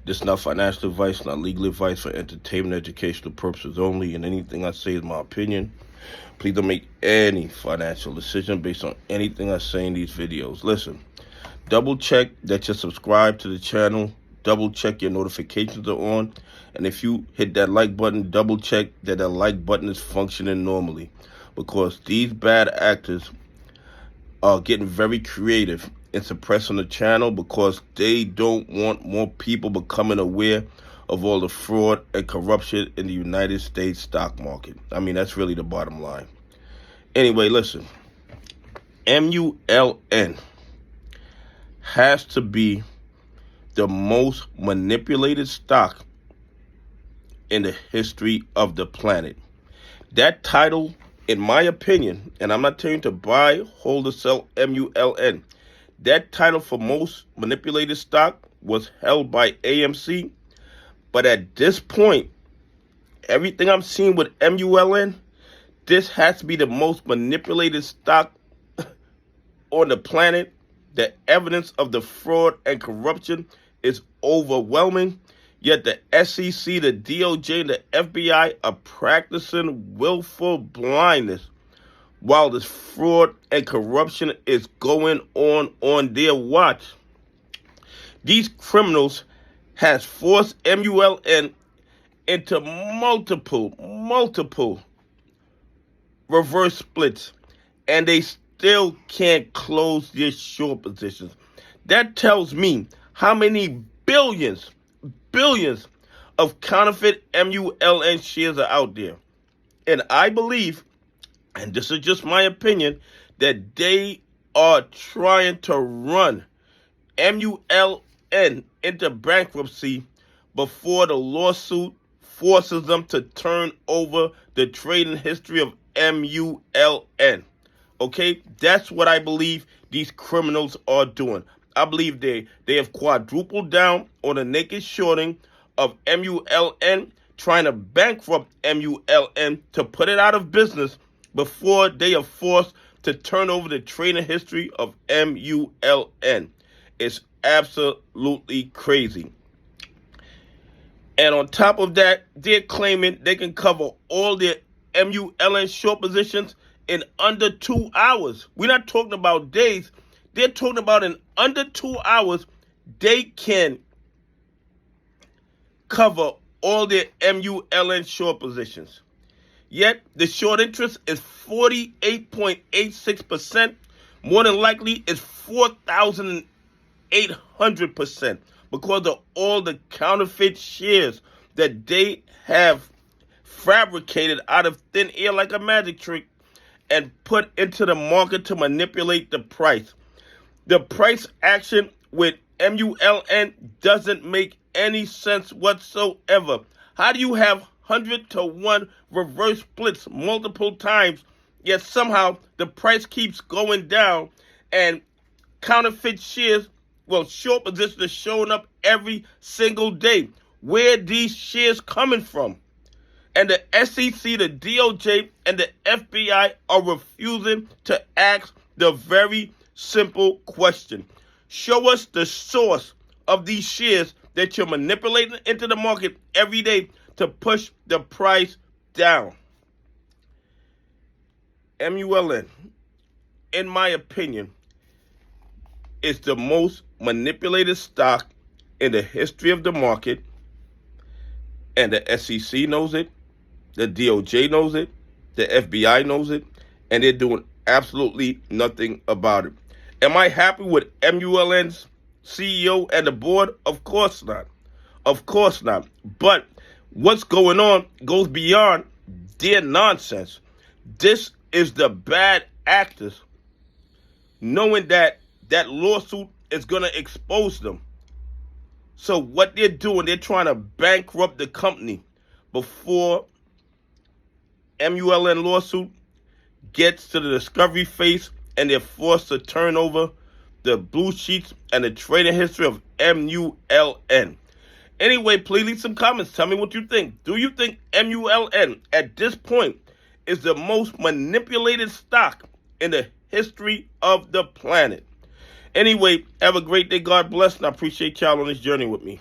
This is not financial advice, not legal advice, for entertainment, educational purposes only, and anything I say is my opinion. Please don't make any financial decision based on anything I say in these videos. Listen, double check that you're subscribed to the channel. Double check your notifications are on. And if you hit that like button, double check that the like button is functioning normally. Because these bad actors are getting very creative in suppressing the channel because they don't want more people becoming aware of all the fraud and corruption in the United States stock market. I mean, that's really the bottom line. Anyway, listen. MULN has to be the most manipulated stock in the history of the planet. That title, in my opinion, and I'm not telling you to buy, hold, or sell MULN, that title for most manipulated stock was held by AMC. But at this point, everything I'm seeing with MULN, this has to be the most manipulated stock on the planet. The evidence of the fraud and corruption is overwhelming. Yet the SEC, the DOJ, and the FBI are practicing willful blindness while this fraud and corruption is going on their watch. These criminals has forced MULN into multiple reverse splits, and they still can't close their short positions. That tells me how many billions of counterfeit MULN shares are out there. And I believe, and this is just my opinion, that they are trying to run MULN into bankruptcy before the lawsuit forces them to turn over the trading history of MULN. Okay, that's what I believe these criminals are doing. I believe they have quadrupled down on the naked shorting of MULN, trying to bankrupt MULN to put it out of business before they are forced to turn over the trading history of MULN. It's absolutely crazy. And on top of that, they're claiming they can cover all their MULN short positions in under 2 hours. We're not talking about days. They're talking about in under 2 hours, they can cover all their MULN short positions. Yet, the short interest is 48.86%. More than likely, it's 4,800% because of all the counterfeit shares that they have fabricated out of thin air like a magic trick and put into the market to manipulate the price. The price action with MULN doesn't make any sense whatsoever. How do you have 100-to-1 reverse splits multiple times, yet somehow the price keeps going down and counterfeit shares, short positions are showing up every single day? Where are these shares coming from? And the SEC, the DOJ, and the FBI are refusing to ask the very simple question. Show us the source of these shares that you're manipulating into the market every day to push the price down. MULN, in my opinion, is the most manipulated stock in the history of the market, and the SEC knows it, the DOJ knows it, the FBI knows it, and they're doing absolutely nothing about it. Am I happy with MULN's CEO and the board? Of course not. Of course not. But what's going on goes beyond their nonsense. This is the bad actors knowing that that lawsuit is going to expose them. So what they're doing, they're trying to bankrupt the company before MULN lawsuit gets to the discovery phase and they're forced to turn over the blue sheets and the trading history of MULN. Anyway, please leave some comments. Tell me what you think. Do you think MULN at this point is the most manipulated stock in the history of the planet? Anyway, have a great day. God bless, and I appreciate y'all on this journey with me.